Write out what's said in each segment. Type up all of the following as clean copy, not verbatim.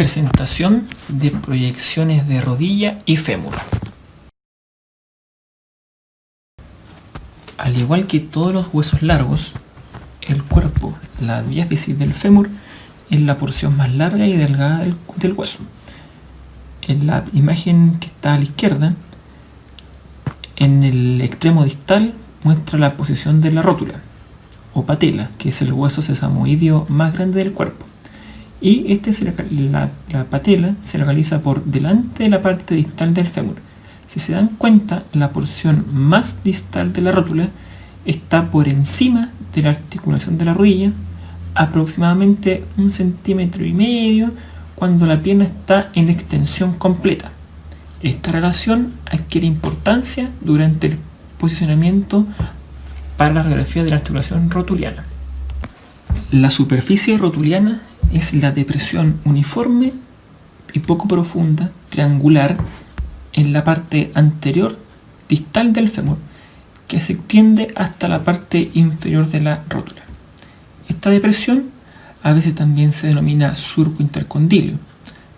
Presentación de proyecciones de rodilla y fémur. Al igual que todos los huesos largos, el cuerpo, la diástasis del fémur, es la porción más larga y delgada del hueso. En la imagen que está a la izquierda, en el extremo distal muestra la posición de la rótula o patela, que es el hueso sesamoideo más grande del cuerpo. Y la patela se localiza por delante de la parte distal del fémur. Si se dan cuenta, la porción más distal de la rótula está por encima de la articulación de la rodilla, aproximadamente 1,5 centímetros cuando la pierna está en extensión completa. Esta relación adquiere importancia durante el posicionamiento para la radiografía de la articulación rotuliana. La superficie rotuliana es la depresión uniforme y poco profunda, triangular, en la parte anterior distal del fémur, que se extiende hasta la parte inferior de la rótula. Esta depresión a veces también se denomina surco intercondilio,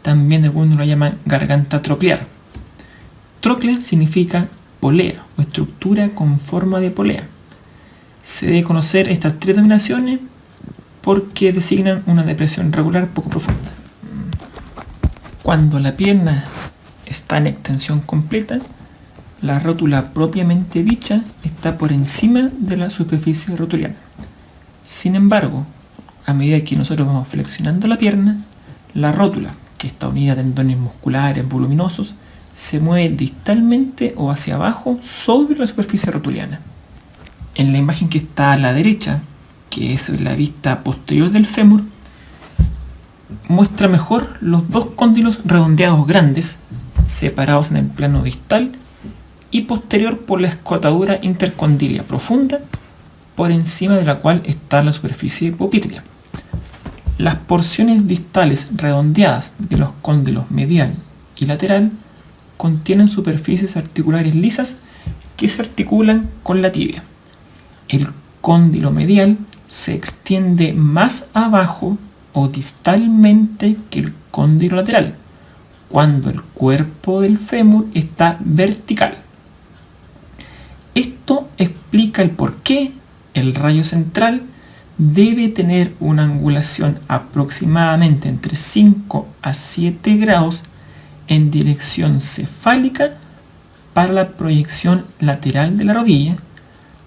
también algunos lo llaman garganta troclear. Troclea significa polea o estructura con forma de polea. Se debe conocer estas tres denominaciones porque designan una depresión regular poco profunda. Cuando la pierna está en extensión completa, la rótula propiamente dicha está por encima de la superficie rotuliana. Sin embargo, a medida que nosotros vamos flexionando la pierna, la rótula, que está unida a tendones musculares voluminosos, se mueve distalmente o hacia abajo sobre la superficie rotuliana. En la imagen que está a la derecha, que es la vista posterior del fémur, muestra mejor los dos cóndilos redondeados grandes, separados en el plano distal y posterior por la escotadura intercondilia profunda, por encima de la cual está la superficie hipopítrea. Las porciones distales redondeadas de los cóndilos medial y lateral contienen superficies articulares lisas que se articulan con la tibia. El cóndilo medial se extiende más abajo o distalmente que el cóndilo lateral, cuando el cuerpo del fémur está vertical. Esto explica el por qué el rayo central debe tener una angulación aproximadamente entre 5 a 7 grados en dirección cefálica para la proyección lateral de la rodilla,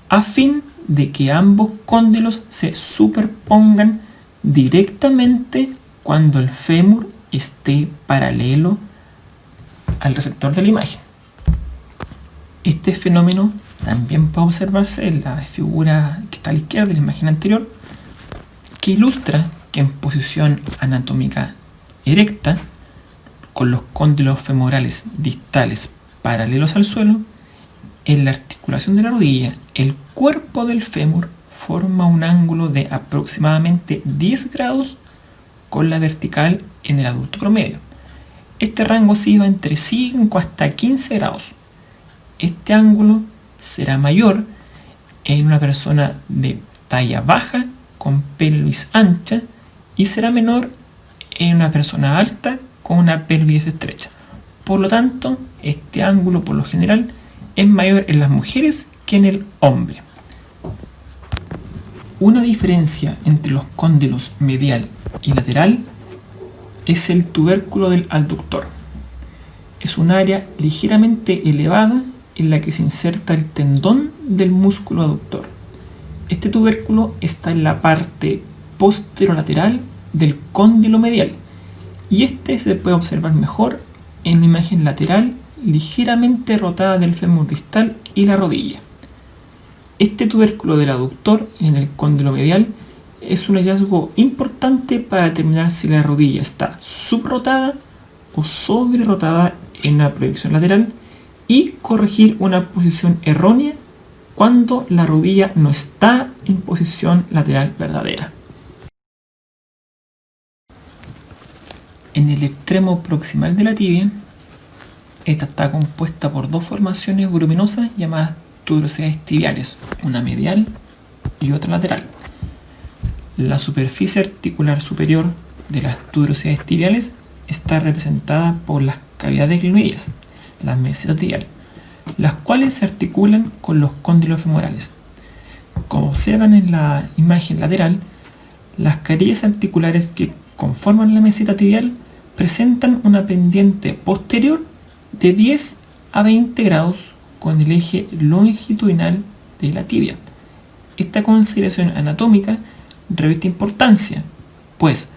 a fin de que ambos cóndilos se superpongan directamente cuando el fémur esté paralelo al receptor de la imagen. Este fenómeno también puede observarse en la figura que está a la izquierda de la imagen anterior, que ilustra que en posición anatómica erecta, con los cóndilos femorales distales paralelos al suelo, en la articulación de la rodilla, el cuerpo del fémur forma un ángulo de aproximadamente 10 grados con la vertical en el adulto promedio. Este rango oscila entre 5 hasta 15 grados. Este ángulo será mayor en una persona de talla baja con pelvis ancha y será menor en una persona alta con una pelvis estrecha. Por lo tanto, este ángulo por lo general es mayor en las mujeres que en el hombre. Una diferencia entre los cóndilos medial y lateral es el tubérculo del adductor. Es un área ligeramente elevada en la que se inserta el tendón del músculo aductor. Este tubérculo está en la parte posterolateral del cóndilo medial y este se puede observar mejor en la imagen lateral ligeramente rotada del fémur distal y la rodilla. Este tubérculo del aductor en el cóndilo medial es un hallazgo importante para determinar si la rodilla está subrotada o sobrerotada en la proyección lateral y corregir una posición errónea cuando la rodilla no está en posición lateral verdadera. En el extremo proximal de la tibia, esta está compuesta por dos formaciones voluminosas llamadas tuberosidades tibiales, una medial y otra lateral. La superficie articular superior de las tuberosidades tibiales está representada por las cavidades glenoides, las mesetas tibiales, las cuales se articulan con los cóndilos femorales. Como observan en la imagen lateral, las carillas articulares que conforman la meseta tibial presentan una pendiente posterior de 10 a 20 grados con el eje longitudinal de la tibia. Esta consideración anatómica reviste importancia, pues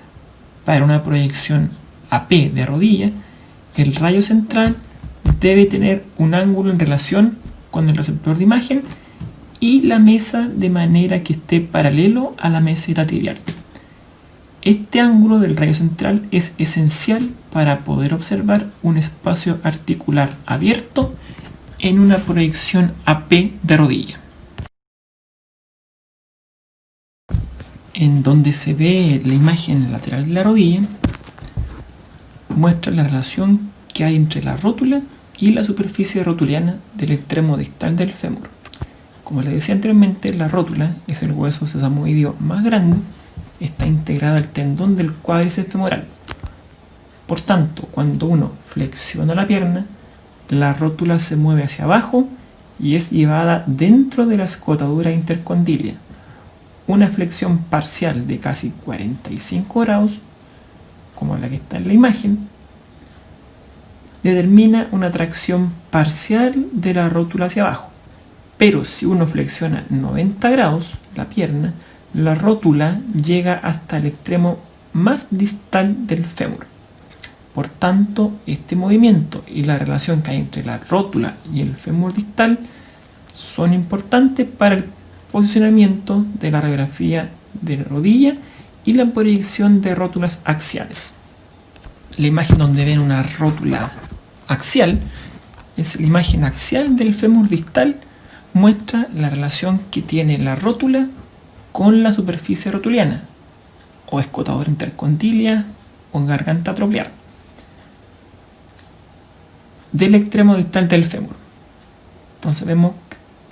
para una proyección AP de rodilla, el rayo central debe tener un ángulo en relación con el receptor de imagen y la mesa de manera que esté paralelo a la meseta tibial. Este ángulo del rayo central es esencial para poder observar un espacio articular abierto en una proyección AP de rodilla. En donde se ve la imagen lateral de la rodilla, muestra la relación que hay entre la rótula y la superficie rotuliana del extremo distal del fémur. Como les decía anteriormente, la rótula es el hueso sesamoideo más grande, está integrada al tendón del cuádriceps femoral. Por tanto, cuando uno flexiona la pierna, la rótula se mueve hacia abajo y es llevada dentro de la escotadura intercondilia. Una flexión parcial de casi 45 grados, como la que está en la imagen, determina una tracción parcial de la rótula hacia abajo. Pero si uno flexiona 90 grados la pierna, la rótula llega hasta el extremo más distal del fémur. Por tanto, este movimiento y la relación que hay entre la rótula y el fémur distal son importantes para el posicionamiento de la radiografía de la rodilla y la proyección de rótulas axiales. La imagen donde ven una rótula axial es la imagen axial del fémur distal, muestra la relación que tiene la rótula con la superficie rotuliana, o escotadura intercondilia o garganta troclear, del extremo distal del fémur. Entonces vemos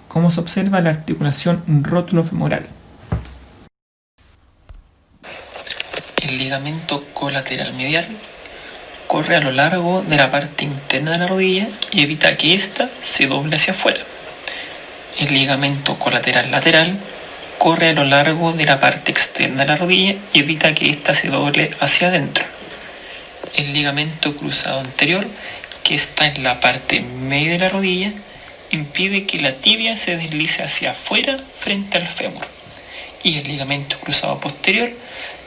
cómo se observa la articulación rótulo-femoral. El ligamento colateral medial corre a lo largo de la parte interna de la rodilla y evita que ésta se doble hacia afuera. El ligamento colateral lateral corre a lo largo de la parte externa de la rodilla y evita que ésta se doble hacia adentro. El ligamento cruzado anterior, que está en la parte media de la rodilla, impide que la tibia se deslice hacia afuera frente al fémur. Y el ligamento cruzado posterior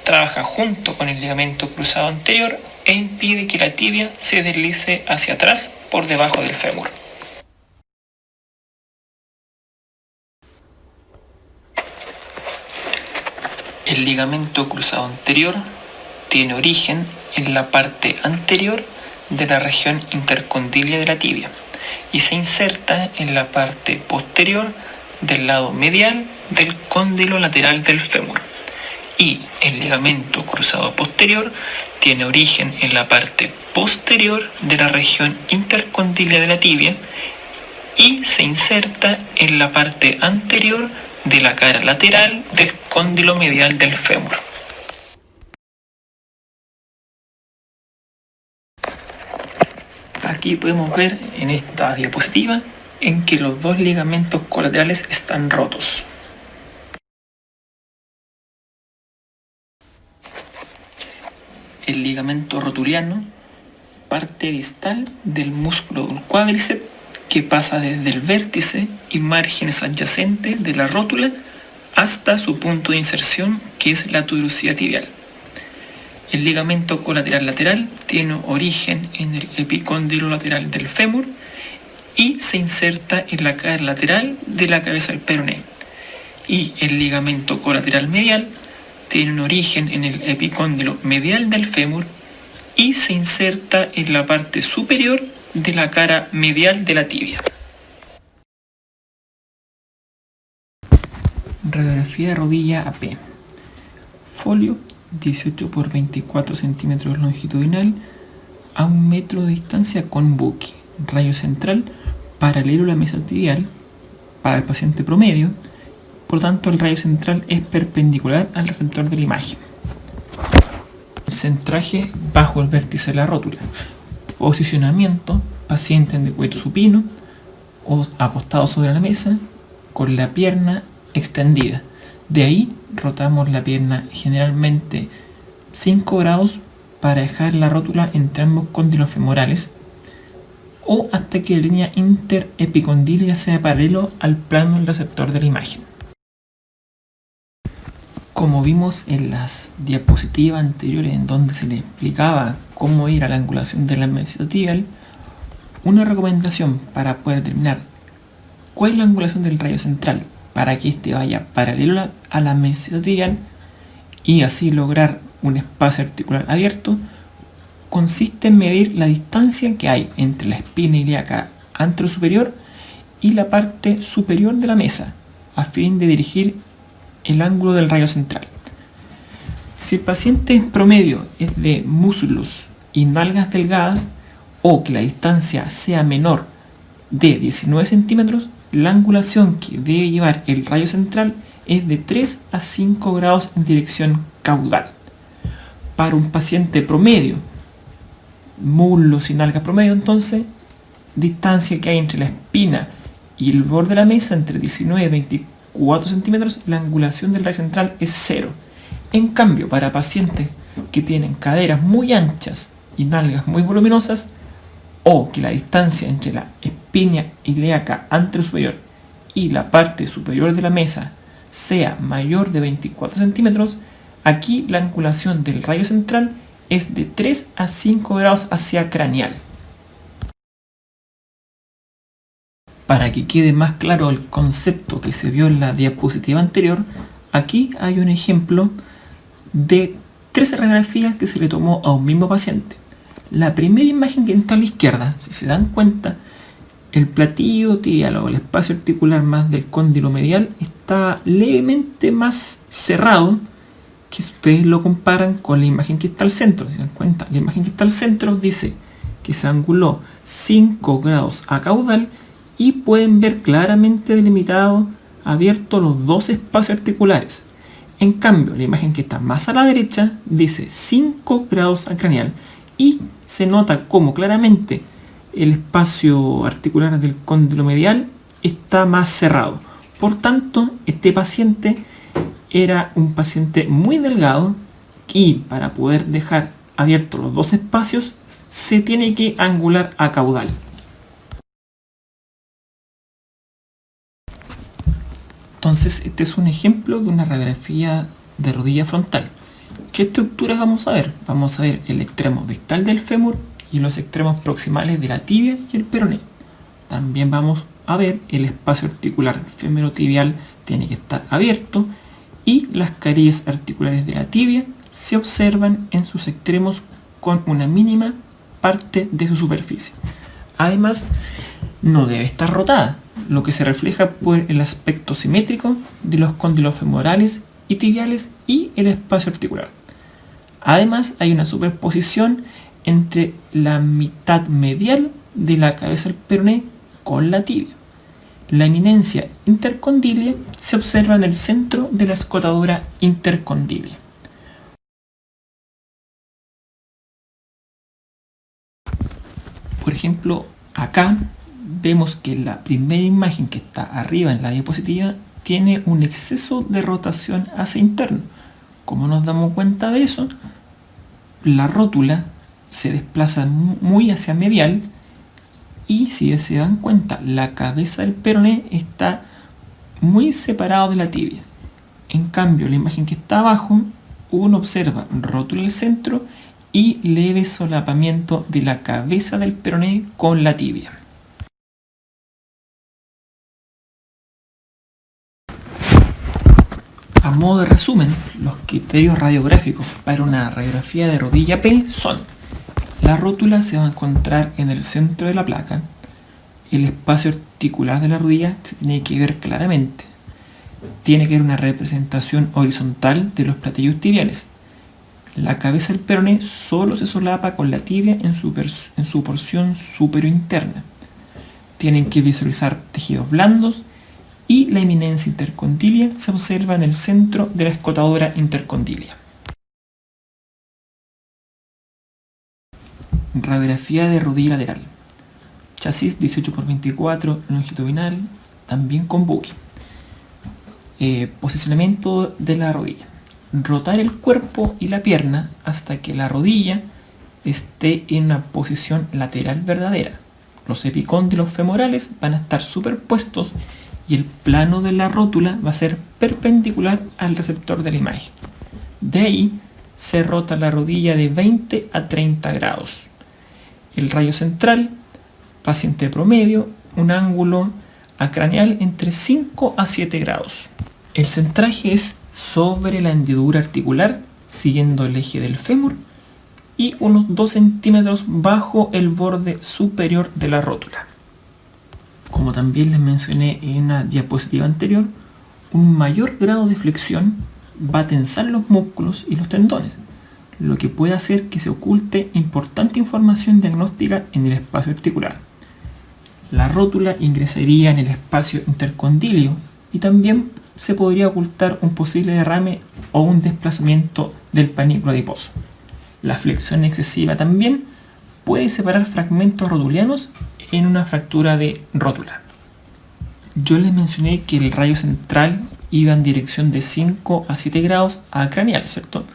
trabaja junto con el ligamento cruzado anterior e impide que la tibia se deslice hacia atrás por debajo del fémur. El ligamento cruzado anterior tiene origen en la parte anterior de la región intercondilia de la tibia y se inserta en la parte posterior del lado medial del cóndilo lateral del fémur. Y el ligamento cruzado posterior tiene origen en la parte posterior de la región intercondilia de la tibia y se inserta en la parte anterior de la cara lateral del cóndilo medial del fémur. Aquí podemos ver en esta diapositiva en que los dos ligamentos colaterales están rotos. El ligamento rotuliano, parte distal del músculo del cuádriceps que pasa desde el vértice y márgenes adyacentes de la rótula hasta su punto de inserción, que es la tuberosidad tibial. El ligamento colateral lateral tiene origen en el epicóndilo lateral del fémur y se inserta en la cara lateral de la cabeza del peroné. Y el ligamento colateral medial tiene un origen en el epicóndilo medial del fémur y se inserta en la parte superior de la cara medial de la tibia. Radiografía de rodilla AP. Folio 18 por 24 centímetros longitudinal a 1 metro de distancia con buque. Rayo central paralelo a la mesa tibial para el paciente promedio. Por tanto, el rayo central es perpendicular al receptor de la imagen. Centraje bajo el vértice de la rótula. Posicionamiento, paciente en decúbito supino o acostado sobre la mesa con la pierna extendida. De ahí rotamos la pierna generalmente 5 grados para dejar la rótula entre ambos cóndilos femorales o hasta que la línea interepicondílica sea paralelo al plano del receptor de la imagen. Como vimos en las diapositivas anteriores en donde se le explicaba cómo ir a la angulación de la meseta tibial, una recomendación para poder determinar cuál es la angulación del rayo central para que éste vaya paralelo a la meseta tibial y así lograr un espacio articular abierto consiste en medir la distancia que hay entre la espina ilíaca anterosuperior y la parte superior de la mesa a fin de dirigir el ángulo del rayo central. Si el paciente en promedio es de muslos y nalgas delgadas o que la distancia sea menor de 19 centímetros, la angulación que debe llevar el rayo central es de 3 a 5 grados en dirección caudal. Para un paciente promedio, muslos y nalgas promedio, entonces, distancia que hay entre la espina y el borde de la mesa entre 19 y 24 centímetros, la angulación del rayo central es 0. En cambio, para pacientes que tienen caderas muy anchas y nalgas muy voluminosas, o que la distancia entre la espina ilíaca anterosuperior y la parte superior de la mesa sea mayor de 24 centímetros, aquí la angulación del rayo central es de 3 a 5 grados hacia craneal. Para que quede más claro el concepto que se vio en la diapositiva anterior, aquí hay un ejemplo de 3 radiografías que se le tomó a un mismo paciente. La primera imagen que está a la izquierda, si se dan cuenta, el platillo tibial o el espacio articular más del cóndilo medial está levemente más cerrado que si ustedes lo comparan con la imagen que está al centro. Si se dan cuenta, la imagen que está al centro dice que se anguló 5 grados a caudal y pueden ver claramente delimitado, abiertos los dos espacios articulares. En cambio, la imagen que está más a la derecha dice 5 grados a craneal y se nota como claramente el espacio articular del cóndilo medial está más cerrado. Por tanto, este paciente era un paciente muy delgado y para poder dejar abiertos los dos espacios se tiene que angular a caudal. Entonces, este es un ejemplo de una radiografía de rodilla frontal. ¿Qué estructuras vamos a ver? Vamos a ver el extremo distal del fémur y los extremos proximales de la tibia y el peroné. También vamos a ver el espacio articular femorotibial tiene que estar abierto y las carillas articulares de la tibia se observan en sus extremos con una mínima parte de su superficie. Además, no debe estar rotada, lo que se refleja por el aspecto simétrico de los cóndilos femorales y tibiales y el espacio articular. Además, hay una superposición entre la mitad medial de la cabeza del peroné con la tibia. La eminencia intercondilia se observa en el centro de la escotadura intercondilia. Por ejemplo, acá vemos que la primera imagen que está arriba en la diapositiva tiene un exceso de rotación hacia interno. ¿Cómo nos damos cuenta de eso? La rótula se desplaza muy hacia medial y si se dan cuenta, la cabeza del peroné está muy separado de la tibia. En cambio, la imagen que está abajo, uno observa rótula al centro y leve solapamiento de la cabeza del peroné con la tibia. A modo de resumen, los criterios radiográficos para una radiografía de rodilla P son: la rótula se va a encontrar en el centro de la placa, el espacio articular de la rodilla se tiene que ver claramente, tiene que haber una representación horizontal de los platillos tibiales, la cabeza del peroné solo se solapa con la tibia en su porción superior interna, tienen que visualizar tejidos blandos y la eminencia intercondilia se observa en el centro de la escotadura intercondilia. radiografía de rodilla lateral. Chasis 18×24 longitudinal, también con buque. Posicionamiento de la rodilla. Rotar el cuerpo y la pierna hasta que la rodilla esté en una posición lateral verdadera. Los epicóndilos femorales van a estar superpuestos y el plano de la rótula va a ser perpendicular al receptor de la imagen. De ahí se rota la rodilla de 20 a 30 grados. El rayo central, paciente promedio, un ángulo acraneal entre 5 a 7 grados. El centraje es sobre la hendidura articular, siguiendo el eje del fémur, y unos 2 centímetros bajo el borde superior de la rótula. Como también les mencioné en una diapositiva anterior, un mayor grado de flexión va a tensar los músculos y los tendones, lo que puede hacer que se oculte importante información diagnóstica en el espacio articular. La rótula ingresaría en el espacio intercondilio y también se podría ocultar un posible derrame o un desplazamiento del panículo adiposo. La flexión excesiva también puede separar fragmentos rotulianos en una fractura de rótula. Yo les mencioné que el rayo central iba en dirección de 5 a 7 grados a craneal, ¿cierto?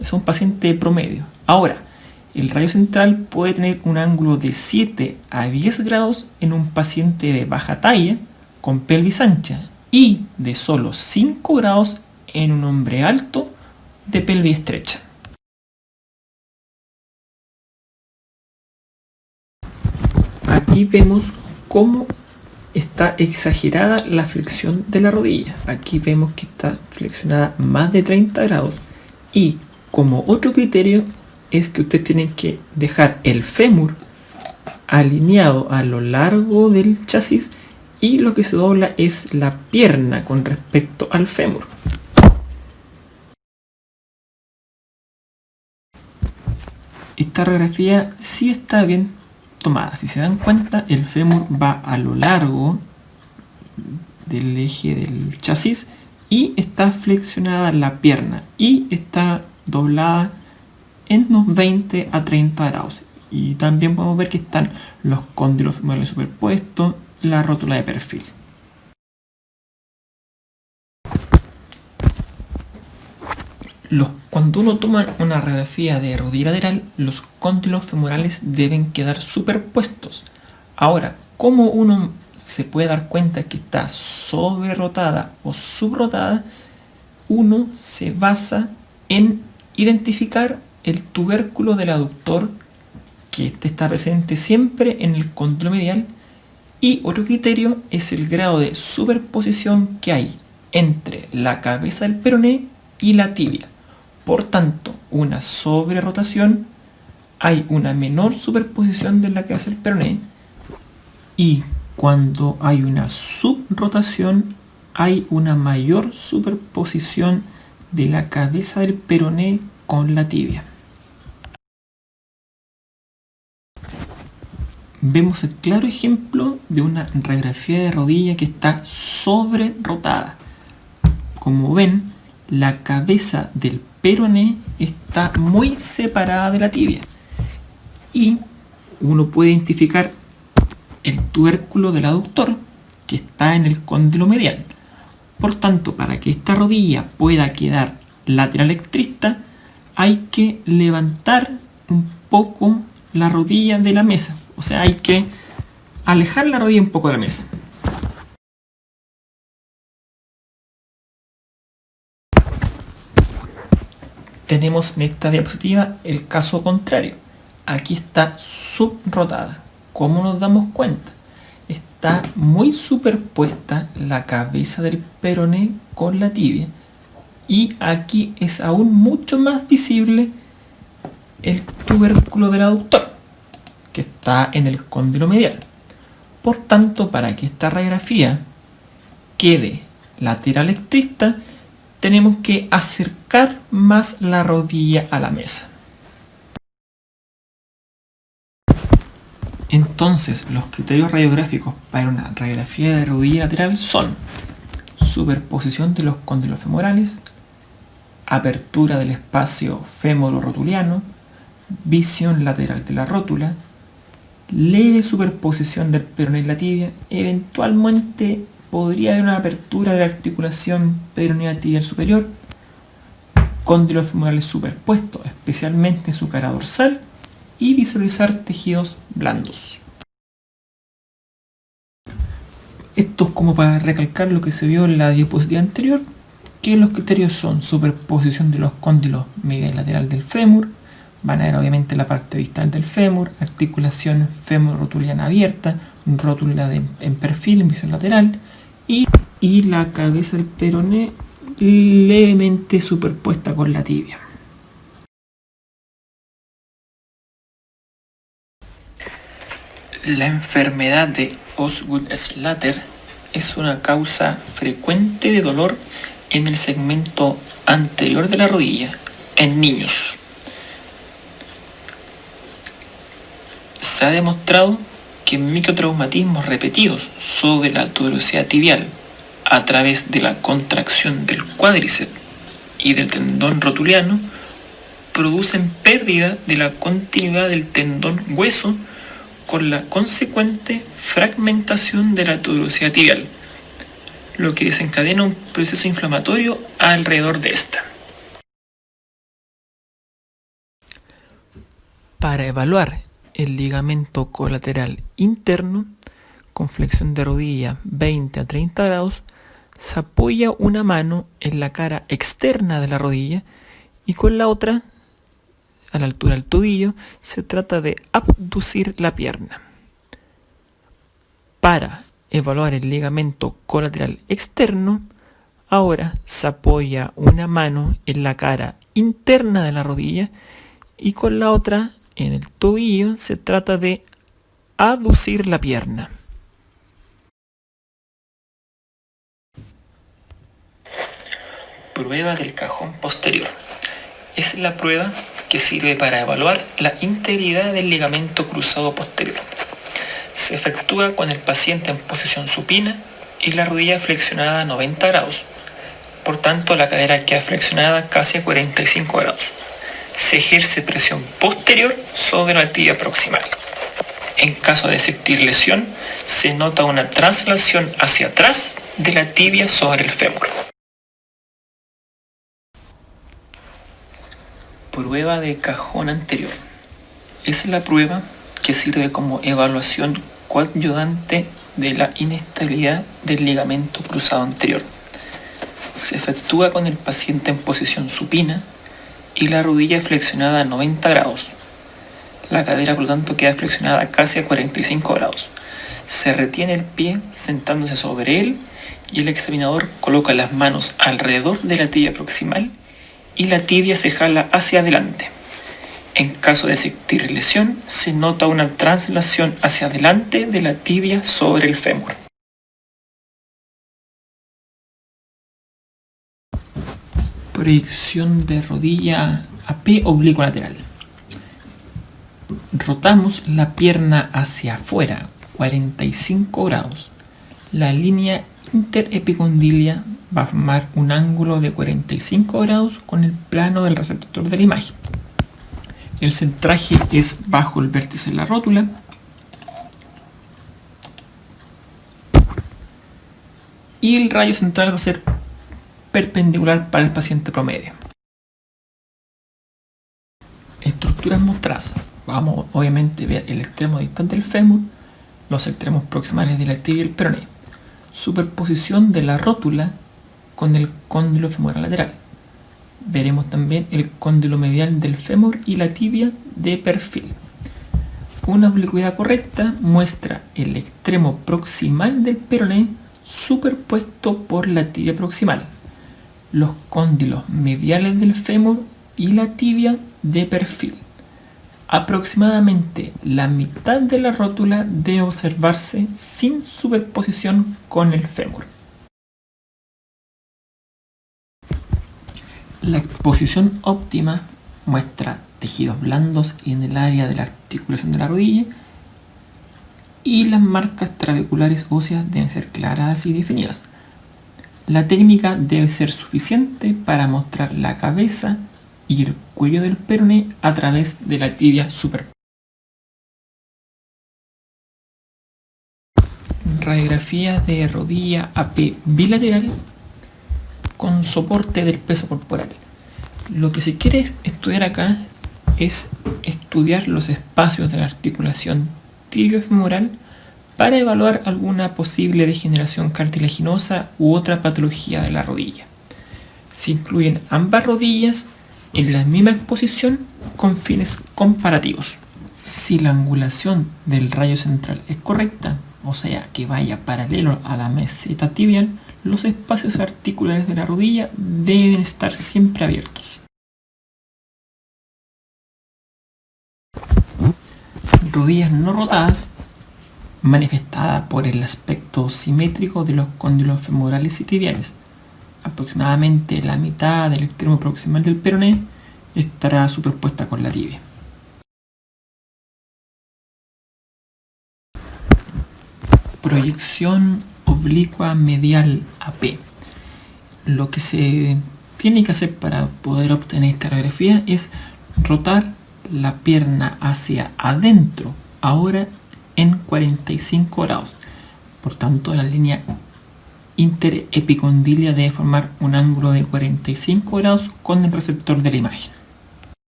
Es un paciente promedio. Ahora, el rayo central puede tener un ángulo de 7 a 10 grados en un paciente de baja talla con pelvis ancha y de solo 5 grados en un hombre alto de pelvis estrecha. Aquí vemos cómo está exagerada la flexión de la rodilla. Aquí vemos que está flexionada más de 30 grados. Y como otro criterio es que ustedes tienen que dejar el fémur alineado a lo largo del chasis y lo que se dobla es la pierna con respecto al fémur. Esta radiografía sí está bien tomada. Si se dan cuenta, el fémur va a lo largo del eje del chasis y está flexionada la pierna y está doblada en unos 20 a 30 grados. Y también podemos ver que están los cóndilos femorales superpuestos, la rótula de perfil. Cuando uno toma una radiografía de rodilla lateral, los cóndilos femorales deben quedar superpuestos. Ahora, ¿cómo uno se puede dar cuenta que está sobrerotada o subrotada? Uno se basa en identificar el tubérculo del aductor, que está presente siempre en el cóndilo medial, y otro criterio es el grado de superposición que hay entre la cabeza del peroné y la tibia. Por tanto, una sobrerotación, hay una menor superposición de la cabeza del peroné, y cuando hay una subrotación hay una mayor superposición de la cabeza del peroné con la tibia. Vemos el claro ejemplo de una radiografía de rodilla que está sobrerotada. Como ven, la cabeza del peroné está muy separada de la tibia y uno puede identificar el tubérculo del aductor que está en el cóndilo medial. Por tanto, para que esta rodilla pueda quedar lateral extrista, hay que levantar un poco la rodilla de la mesa. O sea, hay que alejar la rodilla un poco de la mesa. Tenemos en esta diapositiva el caso contrario. Aquí está subrotada. ¿Cómo nos damos cuenta? Está muy superpuesta la cabeza del peroné con la tibia. Y aquí es aún mucho más visible el tubérculo del aductor, que está en el cóndilo medial. Por tanto, para que esta radiografía quede lateral extrista, tenemos que acercar más la rodilla a la mesa. Entonces, los criterios radiográficos para una radiografía de rodilla lateral son superposición de los cóndilos femorales, apertura del espacio fémoro-rotuliano, visión lateral de la rótula, leve superposición del peroné y la tibia. Eventualmente podría haber una apertura de la articulación peronea tibial superior, cóndilos femorales superpuestos, especialmente en su cara dorsal, y visualizar tejidos blandos. Esto es como para recalcar lo que se vio en la diapositiva anterior, que los criterios son superposición de los cóndilos medial y lateral del fémur, van a ver obviamente la parte distal del fémur, articulación fémur-rotuliana abierta, rótula en perfil, en visión lateral, y la cabeza del peroné levemente superpuesta con la tibia. La enfermedad de Osgood-Schlatter es una causa frecuente de dolor en el segmento anterior de la rodilla en niños. Se ha demostrado que microtraumatismos repetidos sobre la tuberosidad tibial a través de la contracción del cuádriceps y del tendón rotuliano producen pérdida de la continuidad del tendón hueso con la consecuente fragmentación de la tuberosidad tibial, lo que desencadena un proceso inflamatorio alrededor de esta. Para evaluar el ligamento colateral interno con flexión de rodilla 20 a 30 grados, se apoya una mano en la cara externa de la rodilla y con la otra, a la altura del tobillo, se trata de abducir la pierna. Para evaluar el ligamento colateral externo, ahora se apoya una mano en la cara interna de la rodilla y con la otra en el tobillo se trata de aducir la pierna. Prueba del cajón posterior. Es la prueba que sirve para evaluar la integridad del ligamento cruzado posterior. Se efectúa con el paciente en posición supina y la rodilla flexionada a 90 grados. Por tanto, la cadera queda flexionada casi a 45 grados. Se ejerce presión posterior sobre la tibia proximal. En caso de existir lesión, se nota una traslación hacia atrás de la tibia sobre el fémur. Prueba de cajón anterior. Es la prueba que sirve como evaluación coadyuvante de la inestabilidad del ligamento cruzado anterior. Se efectúa con el paciente en posición supina y la rodilla flexionada a 90 grados. La cadera, por lo tanto, queda flexionada casi a 45 grados. Se retiene el pie sentándose sobre él y el examinador coloca las manos alrededor de la tibia proximal y la tibia se jala hacia adelante. En caso de existir lesión, se nota una translación hacia adelante de la tibia sobre el fémur. Proyección de rodilla AP oblicuo lateral. Rotamos la pierna hacia afuera, 45 grados. La línea interepicondilia va a formar un ángulo de 45 grados con el plano del receptor de la imagen. El centraje es bajo el vértice de la rótula. Y el rayo central va a ser perpendicular para el paciente promedio. Estructuras mostradas. Vamos obviamente a ver el extremo distal del fémur, los extremos proximales de la tibia y el peroné. Superposición de la rótula con el cóndilo femoral lateral. Veremos también el cóndilo medial del fémur y la tibia de perfil. Una oblicuidad correcta muestra el extremo proximal del peroné superpuesto por la tibia proximal, los cóndilos mediales del fémur y la tibia de perfil. Aproximadamente la mitad de la rótula debe observarse sin superposición con el fémur. La exposición óptima muestra tejidos blandos en el área de la articulación de la rodilla y las marcas trabeculares óseas deben ser claras y definidas. La técnica debe ser suficiente para mostrar la cabeza y el cuello del peroné a través de la tibia superior. Radiografía de rodilla AP bilateral con soporte del peso corporal. Lo que se quiere estudiar acá es estudiar los espacios de la articulación tibiofemoral para evaluar alguna posible degeneración cartilaginosa u otra patología de la rodilla. Se incluyen ambas rodillas en la misma exposición con fines comparativos. Si la angulación del rayo central es correcta, o sea que vaya paralelo a la meseta tibial, los espacios articulares de la rodilla deben estar siempre abiertos. Rodillas no rotadas, manifestada por el aspecto simétrico de los cóndilos femorales y tibiales. Aproximadamente la mitad del extremo proximal del peroné estará superpuesta con la tibia. Proyección oblicua medial AP. Lo que se tiene que hacer para poder obtener esta radiografía es rotar la pierna hacia adentro, ahora en 45 grados. Por tanto, la línea interepicondilia debe formar un ángulo de 45 grados con el receptor de la imagen.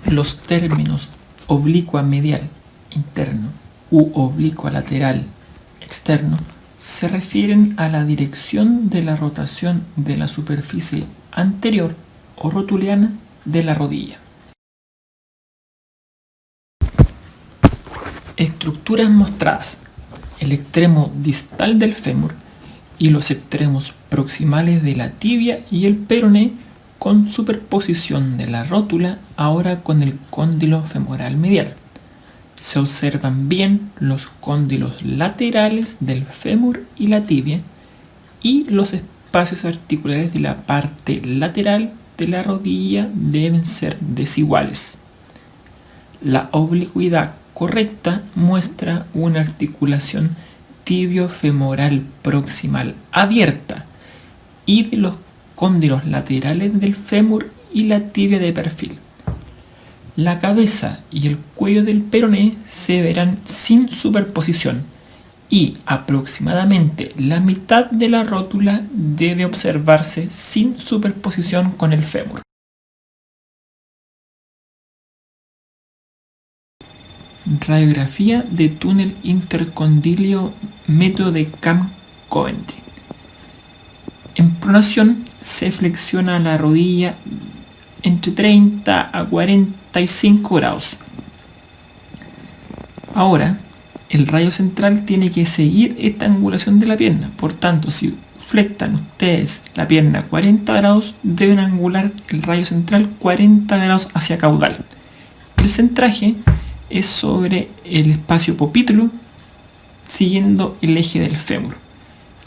Los términos oblicua medial interno u oblicua lateral externo se refieren a la dirección de la rotación de la superficie anterior o rotuliana de la rodilla. Estructuras mostradas: el extremo distal del fémur y los extremos proximales de la tibia y el peroné con superposición de la rótula ahora con el cóndilo femoral medial. Se observan bien los cóndilos laterales del fémur y la tibia y los espacios articulares de la parte lateral de la rodilla deben ser desiguales. La oblicuidad correcta muestra una articulación tibiofemoral proximal abierta y de los cóndilos laterales del fémur y la tibia de perfil. La cabeza y el cuello del peroné se verán sin superposición y aproximadamente la mitad de la rótula debe observarse sin superposición con el fémur. Radiografía de túnel intercondilio, método de Camp-Coventry. En pronación se flexiona la rodilla entre 30 a 45 grados. Ahora, el rayo central tiene que seguir esta angulación de la pierna. Por tanto, si flectan ustedes la pierna a 40 grados, deben angular el rayo central 40 grados hacia caudal. El centraje es sobre el espacio popítulo, siguiendo el eje del fémur,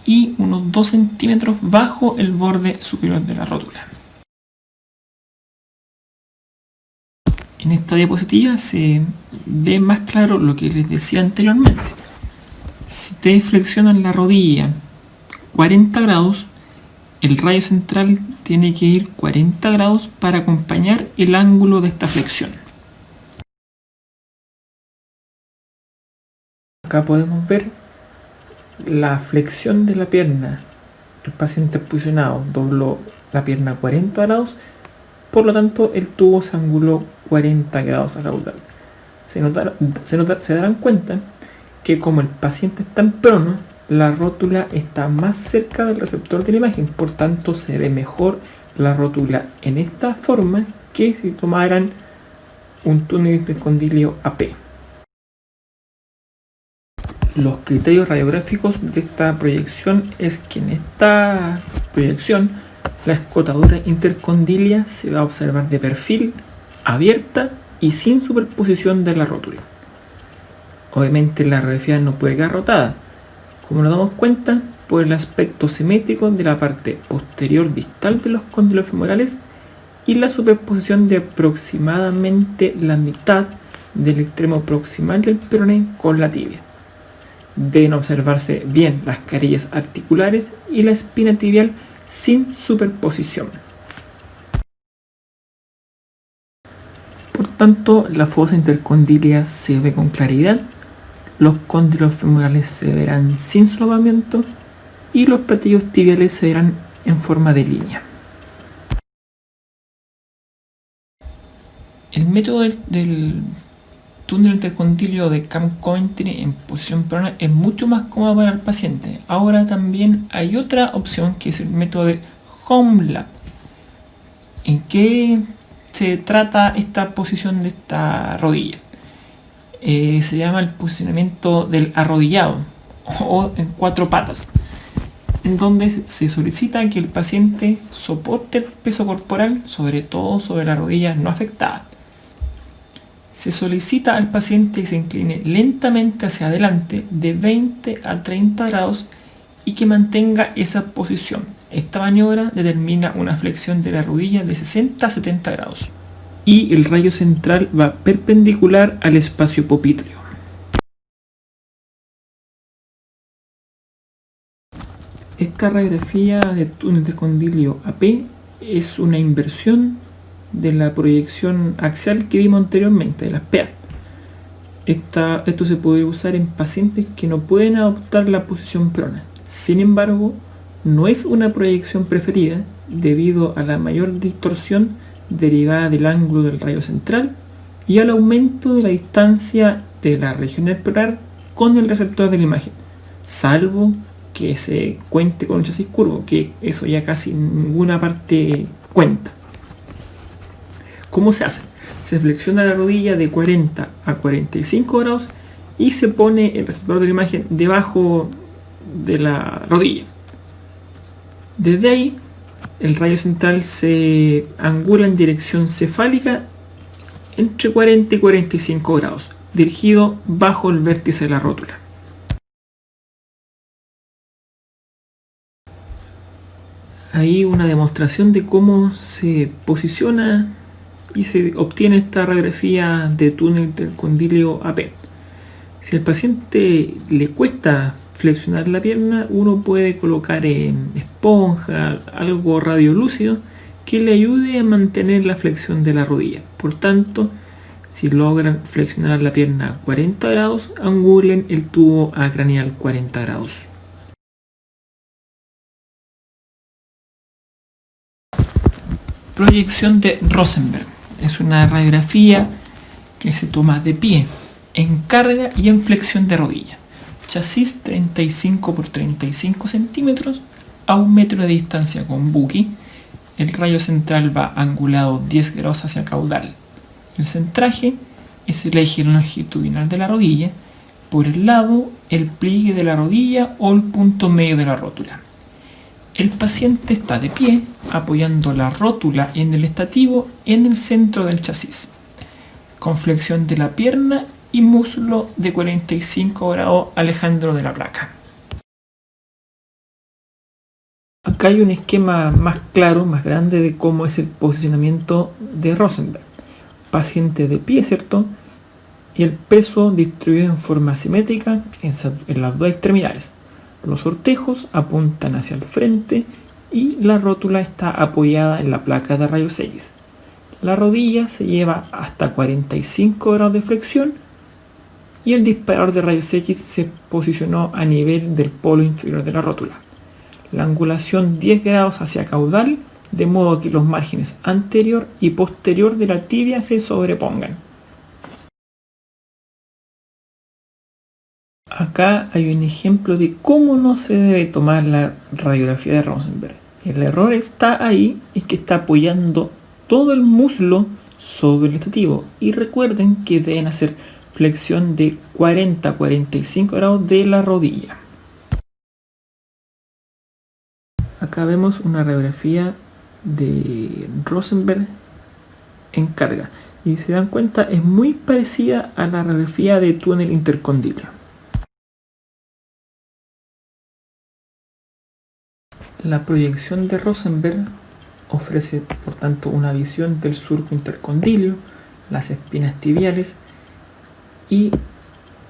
y unos 2 centímetros bajo el borde superior de la rótula. En esta diapositiva se ve más claro lo que les decía anteriormente. Si ustedes flexionan la rodilla 40 grados, el rayo central tiene que ir 40 grados para acompañar el ángulo de esta flexión. Acá podemos ver la flexión de la pierna. El paciente posicionado dobló la pierna 40 grados, por lo tanto el tubo se anguló 40 grados a caudal. Se darán cuenta que como el paciente está en prono, la rótula está más cerca del receptor de la imagen, por tanto se ve mejor la rótula en esta forma que si tomaran un túnel intercondilio AP. Los criterios radiográficos de esta proyección es que en esta proyección la escotadura intercondilia se va a observar de perfil, abierta y sin superposición de la rótula. Obviamente la radiografía no puede quedar rotada, como nos damos cuenta por el aspecto simétrico de la parte posterior distal de los cóndilos femorales y la superposición de aproximadamente la mitad del extremo proximal del peroné con la tibia. Deben observarse bien las carillas articulares y la espina tibial sin superposición. Por tanto, la fosa intercondílea se ve con claridad, los cóndilos femorales se verán sin solapamiento y los platillos tibiales se verán en forma de línea. El método del túnel intercondilio de Camp-Coventry en posición peronal es mucho más cómodo para el paciente. Ahora también hay otra opción que es el método de Home-Lap. ¿En qué se trata esta posición de esta rodilla? Se llama el posicionamiento del arrodillado o en 4 patas, en donde se solicita que el paciente soporte el peso corporal, sobre todo sobre la rodilla no afectada. Se solicita al paciente que se incline lentamente hacia adelante de 20 a 30 grados y que mantenga esa posición. Esta maniobra determina una flexión de la rodilla de 60 a 70 grados. Y el rayo central va perpendicular al espacio popliteo. Esta radiografía de túnel de condilio AP es una inversión de la proyección axial que vimos anteriormente, de las PA. Esto se puede usar en pacientes que no pueden adoptar la posición prona. Sin embargo, no es una proyección preferida debido a la mayor distorsión derivada del ángulo del rayo central y al aumento de la distancia de la región especular con el receptor de la imagen, salvo que se cuente con un chasis curvo, que eso ya casi ninguna parte cuenta. ¿Cómo se hace? Se flexiona la rodilla de 40 a 45 grados y se pone el receptor de la imagen debajo de la rodilla. Desde ahí, el rayo central se angula en dirección cefálica entre 40 y 45 grados, dirigido bajo el vértice de la rótula. Ahí una demostración de cómo se posiciona y se obtiene esta radiografía de túnel intercondilio AP. Si al paciente le cuesta flexionar la pierna, uno puede colocar esponja, algo radiolúcido que le ayude a mantener la flexión de la rodilla. Por tanto, si logran flexionar la pierna a 40 grados, angulen el tubo acraneal 40 grados. Proyección de Rosenberg. Es una radiografía que se toma de pie, en carga y en flexión de rodilla. Chasis 35 por 35 centímetros a 1 metro de distancia con buki. El rayo central va angulado 10 grados hacia caudal. El centraje es el eje longitudinal de la rodilla. Por el lado, el pliegue de la rodilla o el punto medio de la rótula. El paciente está de pie, apoyando la rótula en el estativo en el centro del chasis, con flexión de la pierna y muslo de 45 grados alejando de la placa. Acá hay un esquema más claro, más grande de cómo es el posicionamiento de Rosenberg. Paciente de pie, ¿cierto? Y el peso distribuido en forma simétrica en las dos extremidades. Los sortejos apuntan hacia el frente y la rótula está apoyada en la placa de rayos X. La rodilla se lleva hasta 45 grados de flexión y el disparador de rayos X se posicionó a nivel del polo inferior de la rótula. La angulación 10 grados hacia caudal, de modo que los márgenes anterior y posterior de la tibia se sobrepongan. Acá hay un ejemplo de cómo no se debe tomar la radiografía de Rosenberg. El error está ahí, es que está apoyando todo el muslo sobre el estativo. Y recuerden que deben hacer flexión de 40 a 45 grados de la rodilla. Acá vemos una radiografía de Rosenberg en carga. Y si se dan cuenta, es muy parecida a la radiografía de túnel intercondilio. La proyección de Rosenberg ofrece, por tanto, una visión del surco intercondilio, las espinas tibiales y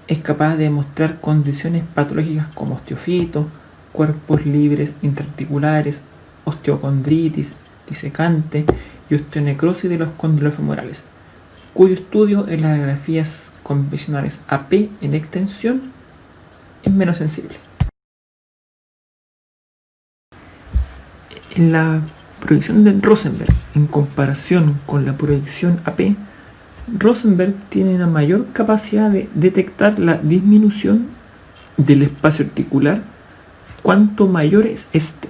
es capaz de demostrar condiciones patológicas como osteofitos, cuerpos libres intraarticulares, osteocondritis, disecante y osteonecrosis de los cóndilos femorales. cuyo estudio en las radiografías convencionales AP en extensión es menos sensible. En la proyección de Rosenberg, en comparación con la proyección AP, Rosenberg tiene una mayor capacidad de detectar la disminución del espacio articular cuanto mayor es este.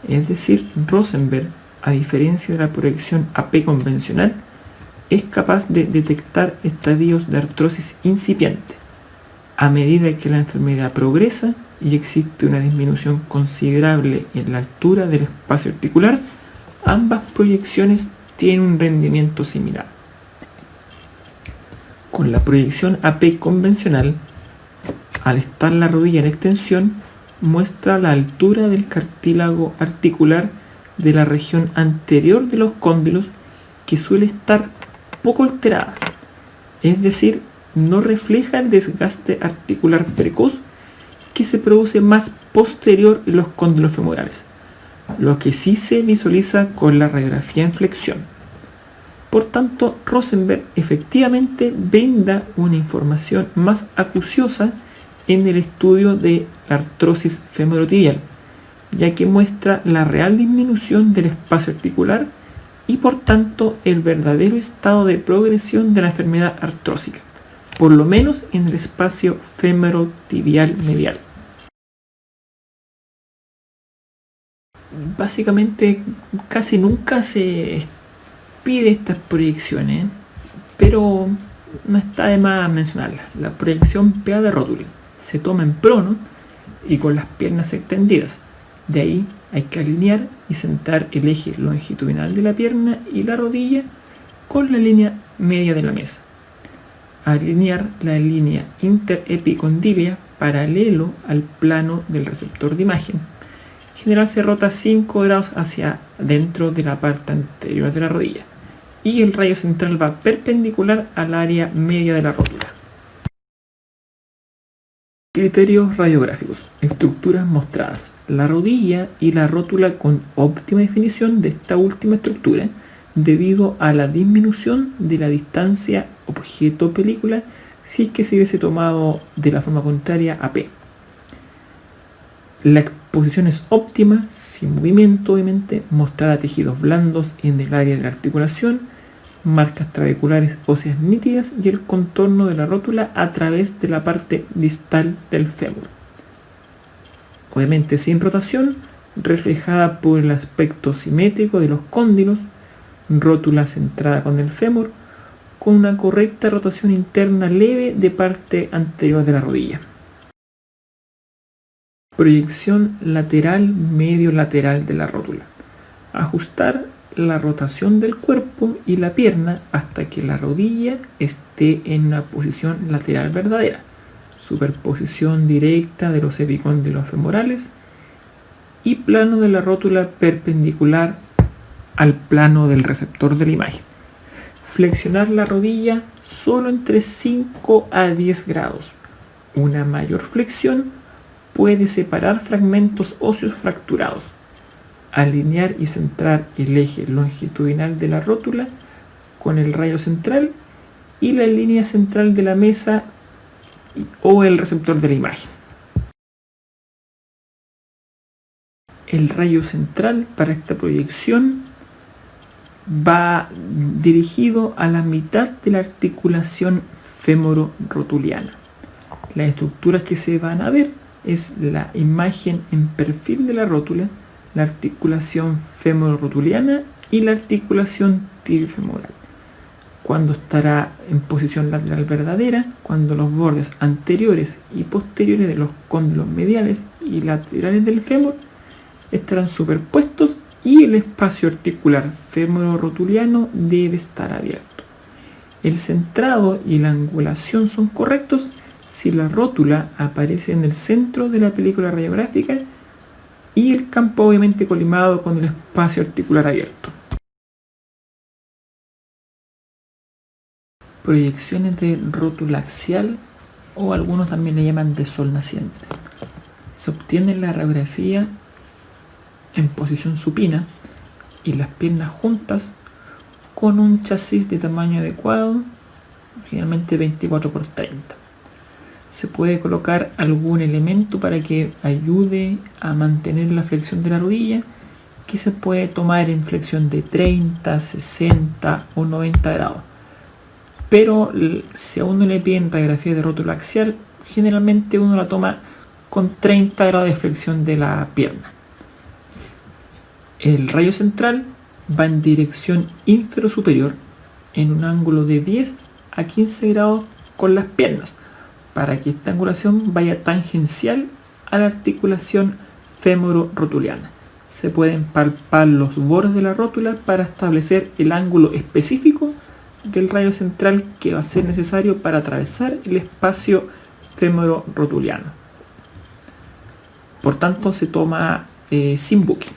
Es decir, Rosenberg, a diferencia de la proyección AP convencional, es capaz de detectar estadios de artrosis incipiente. A medida que la enfermedad progresa y existe una disminución considerable en la altura del espacio articular, ambas proyecciones tienen un rendimiento similar. Con la proyección AP convencional, al estar la rodilla en extensión, muestra la altura del cartílago articular de la región anterior de los cóndilos, que suele estar poco alterada, es decir, no refleja el desgaste articular precoz que se produce más posterior en los cóndilos femorales, lo que sí se visualiza con la radiografía en flexión. Por tanto, Rosenberg efectivamente brinda una información más acuciosa en el estudio de la artrosis femorotibial, ya que muestra la real disminución del espacio articular y por tanto el verdadero estado de progresión de la enfermedad artrósica, por lo menos en el espacio femorotibial medial. Básicamente casi nunca se pide estas proyecciones, pero no está de más mencionarlas. La proyección PA de rótula se toma en prono y con las piernas extendidas. De ahí hay que alinear y centrar el eje longitudinal de la pierna y la rodilla con la línea media de la mesa. Alinear la línea interepicondilia paralelo al plano del receptor de imagen. En general se rota 5 grados hacia dentro de la parte anterior de la rodilla y el rayo central va perpendicular al área media de la rótula. Criterios radiográficos. Estructuras mostradas. La rodilla y la rótula con óptima definición de esta última estructura debido a la disminución de la distancia objeto-película si es que se hubiese tomado de la forma contraria a P. La exposición es óptima, sin movimiento obviamente, mostrada tejidos blandos en el área de la articulación, marcas trabeculares óseas nítidas y el contorno de la rótula a través de la parte distal del fémur. Obviamente sin rotación, reflejada por el aspecto simétrico de los cóndilos, rótula centrada con el fémur, con una correcta rotación interna leve de parte anterior de la rodilla. Proyección lateral medio lateral de la rótula. Ajustar la rotación del cuerpo y la pierna hasta que la rodilla esté en una posición lateral verdadera. Superposición directa de los epicóndilos femorales y plano de la rótula perpendicular al plano del receptor de la imagen. Flexionar la rodilla solo entre 5 a 10 grados. Una mayor flexión puede separar fragmentos óseos fracturados. Alinear y centrar el eje longitudinal de la rótula con el rayo central y la línea central de la mesa o el receptor de la imagen. El rayo central para esta proyección va dirigido a la mitad de la articulación femoro-rotuliana. Las estructuras que se van a ver es la imagen en perfil de la rótula, la articulación femoro-rotuliana y la articulación tibiofemoral. Cuando estará en posición lateral verdadera, cuando los bordes anteriores y posteriores de los cóndilos mediales y laterales del fémur estarán superpuestos y el espacio articular femoro-rotuliano debe estar abierto. El centrado y la angulación son correctos si la rótula aparece en el centro de la película radiográfica y el campo obviamente colimado con el espacio articular abierto. Proyecciones de rótula axial, o algunos también le llaman de sol naciente. Se obtiene la radiografía en posición supina y las piernas juntas con un chasis de tamaño adecuado, generalmente 24 por 30. Se puede colocar algún elemento para que ayude a mantener la flexión de la rodilla, que se puede tomar en flexión de 30, 60 o 90 grados. Pero si a uno le piden radiografía de rótula axial, generalmente uno la toma con 30 grados de flexión de la pierna. El rayo central va en dirección infero-superior en un ángulo de 10 a 15 grados con las piernas, para que esta angulación vaya tangencial a la articulación fémoro-rotuliana. Se pueden palpar los bordes de la rótula para establecer el ángulo específico del rayo central que va a ser necesario para atravesar el espacio fémoro-rotuliano. Por tanto, se toma sin buque.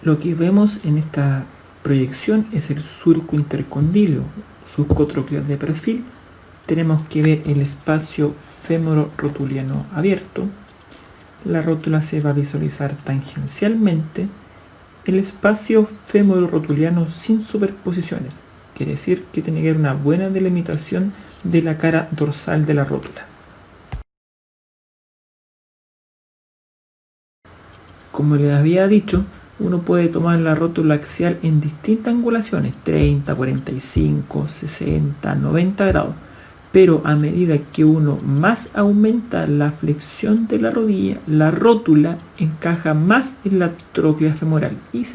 Lo que vemos en esta proyección es el surco intercondilio, surco troclear de perfil. Tenemos que ver el espacio fémoro-rotuliano abierto. La rótula se va a visualizar tangencialmente. El espacio fémoro-rotuliano sin superposiciones. Quiere decir que tiene que haber una buena delimitación de la cara dorsal de la rótula. Como les había dicho, uno puede tomar la rótula axial en distintas angulaciones, 30, 45, 60, 90 grados, pero a medida que uno más aumenta la flexión de la rodilla, la rótula encaja más en la tróclea femoral y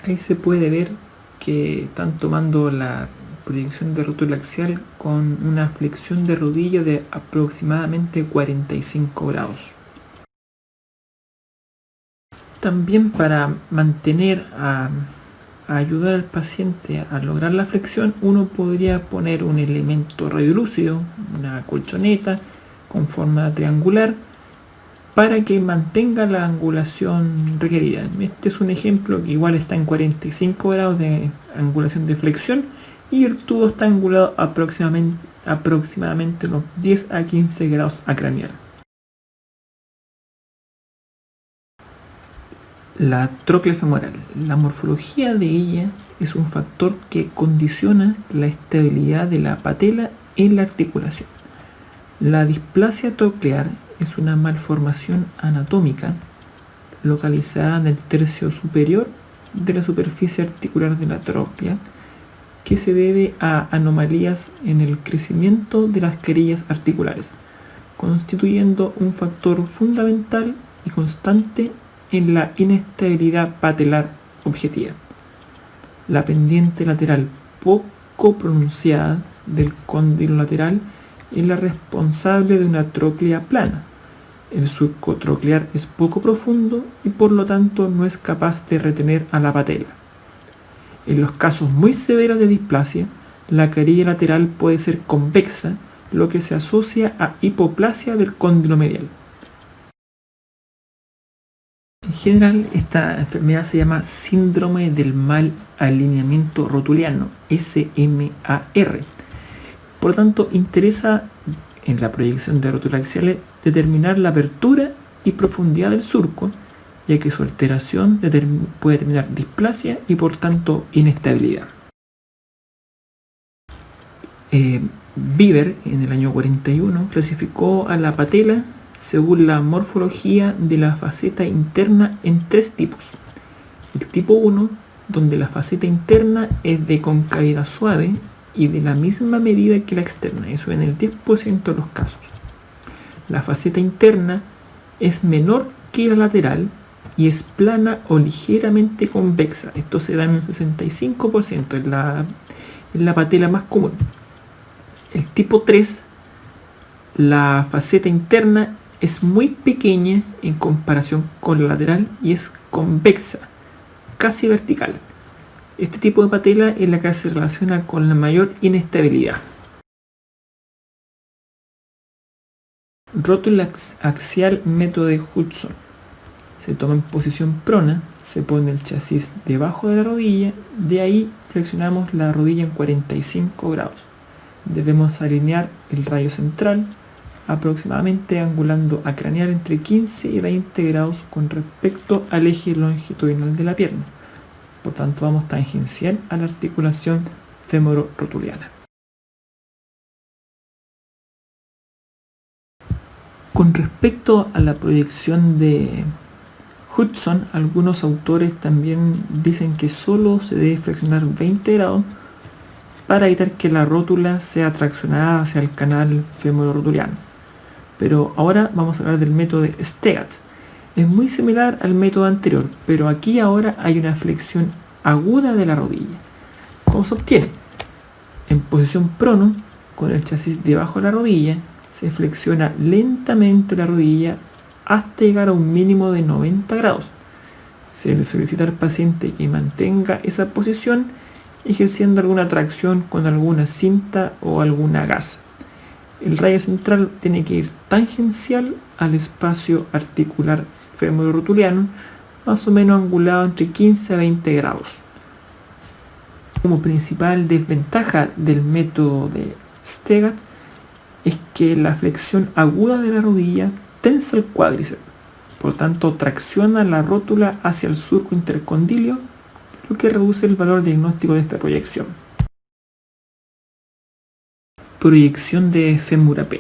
ahí se puede ver que están tomando la proyección de rótula axial con una flexión de rodilla de aproximadamente 45 grados. También para mantener a ayudar al paciente a lograr la flexión, uno podría poner un elemento radiolúcido, una colchoneta con forma triangular, para que mantenga la angulación requerida. Este es un ejemplo que igual está en 45 grados de angulación de flexión y el tubo está angulado aproximadamente unos 10 a 15 grados acranial. La tróclea femoral. La morfología de ella es un factor que condiciona la estabilidad de la patela en la articulación. La displasia troclear es una malformación anatómica localizada en el tercio superior de la superficie articular de la tróclea, que se debe a anomalías en el crecimiento de las carillas articulares, constituyendo un factor fundamental y constante en la inestabilidad patelar objetiva. La pendiente lateral poco pronunciada del cóndilo lateral es la responsable de una tróclea plana. El surco troclear es poco profundo y por lo tanto no es capaz de retener a la patela. En los casos muy severos de displasia, la carilla lateral puede ser convexa, lo que se asocia a hipoplasia del cóndilo medial. En general, esta enfermedad se llama síndrome del mal alineamiento rotuliano, SMAR. Por lo tanto, interesa en la proyección de rótula axial determinar la apertura y profundidad del surco, ya que su alteración puede determinar displasia y por tanto inestabilidad. Beaver en el año 41 clasificó a la patela según la morfología de la faceta interna en 3 tipos. El tipo 1, donde la faceta interna es de concavidad suave y de la misma medida que la externa, eso en el 10% de los casos. La faceta interna es menor que la lateral y es plana o ligeramente convexa. Esto se da en un 65%, es la patela más común. El tipo 3, la faceta interna es muy pequeña en comparación con la lateral y es convexa, casi vertical. Este tipo de patela es la que se relaciona con la mayor inestabilidad. Rótula axial, método de Hudson. Se toma en posición prona, se pone el chasis debajo de la rodilla, de ahí flexionamos la rodilla en 45 grados. Debemos alinear el rayo central, aproximadamente angulando acraneal entre 15 y 20 grados con respecto al eje longitudinal de la pierna. Por tanto, vamos tangencial a la articulación femoro-rotuliana. Con respecto a la proyección de Hudson, algunos autores también dicen que solo se debe flexionar 20 grados para evitar que la rótula sea traccionada hacia el canal femoro-rotuliano. Pero ahora vamos a hablar del método de Stegat. Es muy similar al método anterior, pero aquí ahora hay una flexión aguda de la rodilla. ¿Cómo se obtiene? En posición prono, con el chasis debajo de la rodilla, se flexiona lentamente la rodilla hasta llegar a un mínimo de 90 grados. Se le solicita al paciente que mantenga esa posición ejerciendo alguna tracción con alguna cinta o alguna gasa. El rayo central tiene que ir tangencial al espacio articular femoro-rotuliano, más o menos angulado entre 15 a 20 grados. Como principal desventaja del método de Stegat es que la flexión aguda de la rodilla tensa el cuádriceps, por tanto tracciona la rótula hacia el surco intercondilio, lo que reduce el valor diagnóstico de esta proyección. Proyección de fémur AP.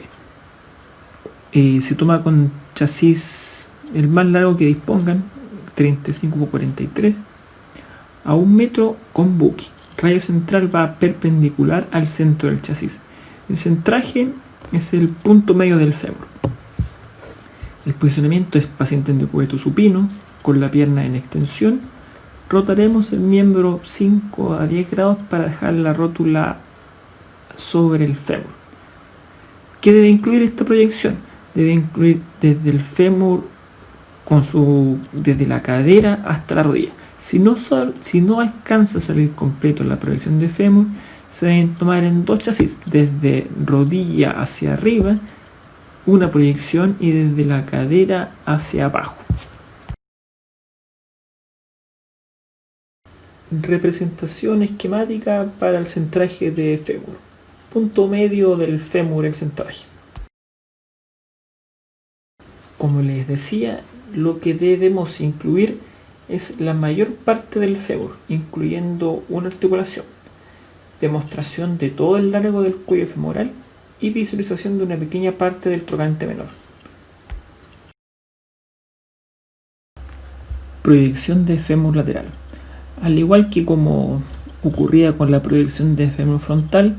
Se toma con chasis el más largo que dispongan, 35x43, a 1 metro con buque. Rayo central va perpendicular al centro del chasis. El centraje es el punto medio del fémur. El posicionamiento es paciente en decúbito supino, con la pierna en extensión. Rotaremos el miembro 5 a 10 grados para dejar la rótula sobre el fémur. ¿Qué debe incluir esta proyección? Debe incluir desde el fémur desde la cadera hasta la rodilla. Si no alcanza a salir completo la proyección de fémur, se deben tomar en 2 chasis, desde rodilla hacia arriba, una proyección, y desde la cadera hacia abajo. Representación esquemática para el centraje de fémur. Punto medio del fémur, el centraje. Como les decía, lo que debemos incluir es la mayor parte del fémur, incluyendo una articulación, demostración de todo el largo del cuello femoral y visualización de una pequeña parte del trocante menor. Proyección de fémur lateral. Al igual que como ocurría con la proyección de fémur frontal,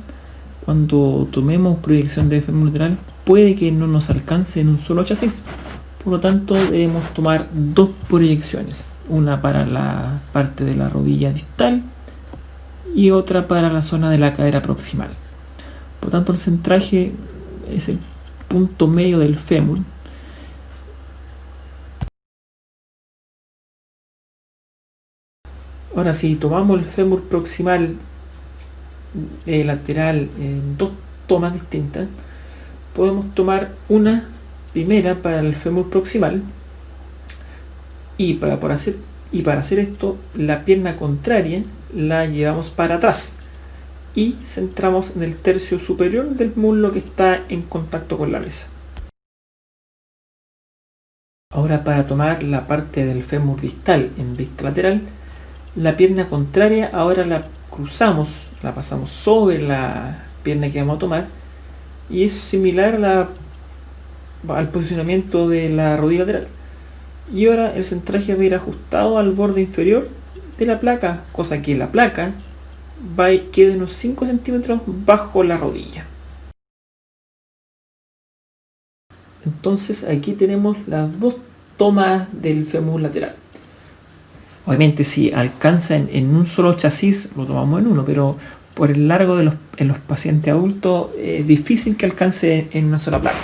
cuando tomemos proyección de fémur lateral puede que no nos alcance en un solo chasis. Por lo tanto, debemos tomar 2 proyecciones, una para la parte de la rodilla distal y otra para la zona de la cadera proximal. Por tanto, el centraje es el punto medio del fémur. Ahora, si tomamos el fémur proximal lateral en 2 tomas distintas, podemos tomar una primera para el fémur proximal y para hacer esto, la pierna contraria la llevamos para atrás y centramos en el tercio superior del muslo que está en contacto con la mesa. Ahora, para tomar la parte del fémur distal en vista lateral, la pierna contraria ahora la cruzamos, la pasamos sobre la pierna que vamos a tomar, y es similar al posicionamiento de la rodilla lateral. Y ahora el centraje va a ir ajustado al borde inferior de la placa, cosa que la placa quede unos 5 centímetros bajo la rodilla. Entonces aquí tenemos las 2 tomas del fémur lateral. Obviamente si alcanza en un solo chasis lo tomamos en uno, pero por el largo en los pacientes adultos es difícil que alcance en una sola placa.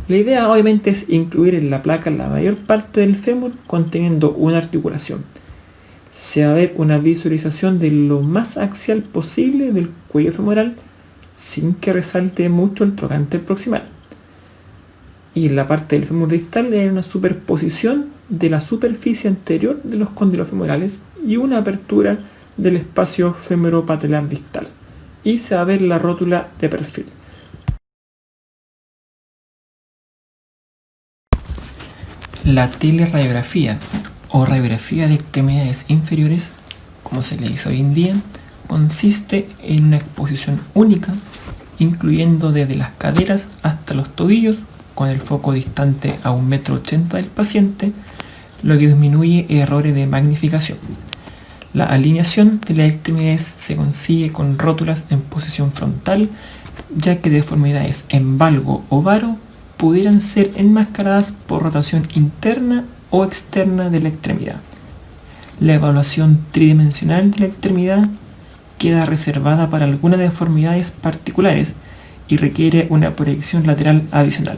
La idea obviamente es incluir en la placa la mayor parte del fémur conteniendo una articulación. Se va a ver una visualización de lo más axial posible del cuello femoral sin que resalte mucho el trocánter proximal. Y en la parte del fémur distal hay una superposición de la superficie anterior de los cóndilos femorales y una apertura del espacio femoropatelar distal. Y se va a ver la rótula de perfil. La teleradiografía o radiografía de extremidades inferiores, como se le dice hoy en día, consiste en una exposición única, incluyendo desde las caderas hasta los tobillos, con el foco distante a 1,80 m del paciente, lo que disminuye errores de magnificación. La alineación de las extremidades se consigue con rótulas en posición frontal, ya que deformidades en valgo o varo pudieran ser enmascaradas por rotación interna o externa de la extremidad. La evaluación tridimensional de la extremidad queda reservada para algunas deformidades particulares y requiere una proyección lateral adicional.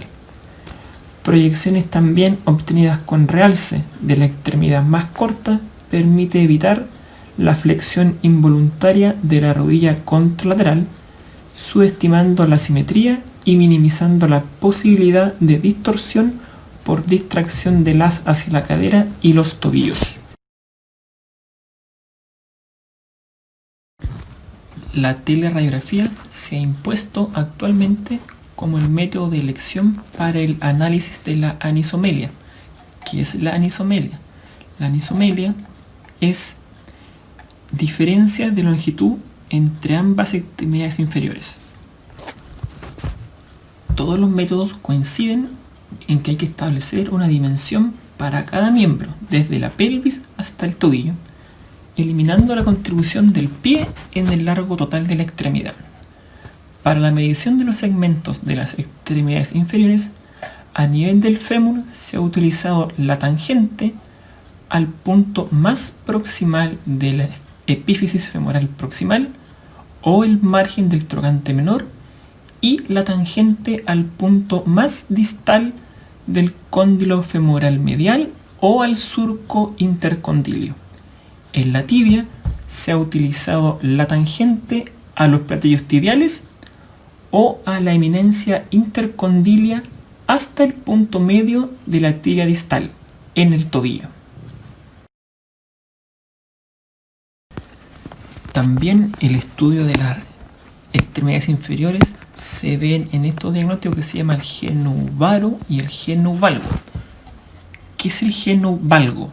Proyecciones también obtenidas con realce de la extremidad más corta permite evitar la flexión involuntaria de la rodilla contralateral, subestimando la simetría y minimizando la posibilidad de distorsión por distracción del haz hacia la cadera y los tobillos. La teleradiografía se ha impuesto actualmente como el método de elección para el análisis de la anisomelia. ¿Qué es la anisomelia? La anisomelia es diferencia de longitud entre ambas extremidades inferiores. Todos los métodos coinciden en que hay que establecer una dimensión para cada miembro, desde la pelvis hasta el tobillo, eliminando la contribución del pie en el largo total de la extremidad. Para la medición de los segmentos de las extremidades inferiores, a nivel del fémur se ha utilizado la tangente al punto más proximal de la epífisis femoral proximal o el margen del trocante menor y la tangente al punto más distal del cóndilo femoral medial o al surco intercondilio. En la tibia se ha utilizado la tangente a los platillos tibiales o a la eminencia intercondilia hasta el punto medio de la tibia distal, en el tobillo. También el estudio de las extremidades inferiores se ven en estos diagnósticos que se llama el genuvaro y el genuvalgo. ¿Qué es el genuvalgo?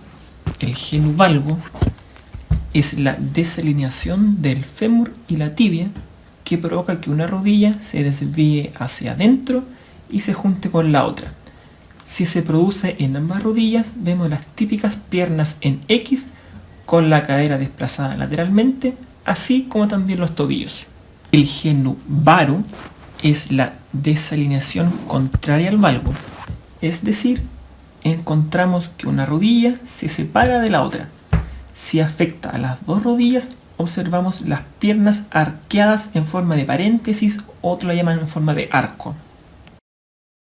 El genuvalgo es la desalineación del fémur y la tibia que provoca que una rodilla se desvíe hacia adentro y se junte con la otra. Si se produce en ambas rodillas, vemos las típicas piernas en X con la cadera desplazada lateralmente, así como también los tobillos. El genuvaro es la desalineación contraria al valgo, es decir, encontramos que una rodilla se separa de la otra. Si afecta a las dos rodillas, observamos las piernas arqueadas en forma de paréntesis, otros la llaman en forma de arco.